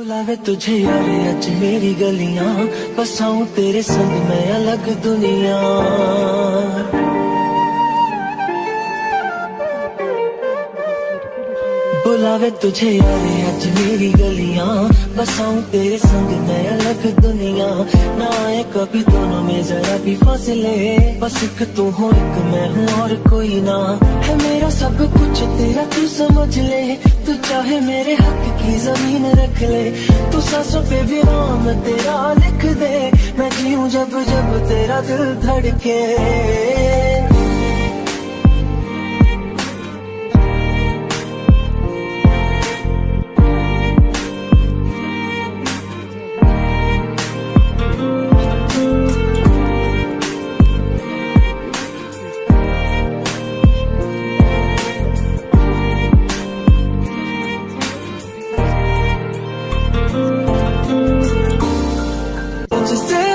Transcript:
बुलावे तुझे यार आज मेरी गलियां, बसाऊं तेरे संग मैं अलग दुनिया। बुलावे तुझे यार आज मेरी गलियां, बसाऊं तेरे संग मैं अलग दुनिया। ना आए कभी दोनों में जरा भी फासले, बस एक तू हो एक मैं हूँ और कोई ना। है मेरा सब कुछ तेरा तू समझ ले, तू चाहे मेरे हक की जमीन रख ले। तू सांसों पे भी नाम तेरा लिख दे, मैं जीऊं जब जब तेरा दिल धड़के। Just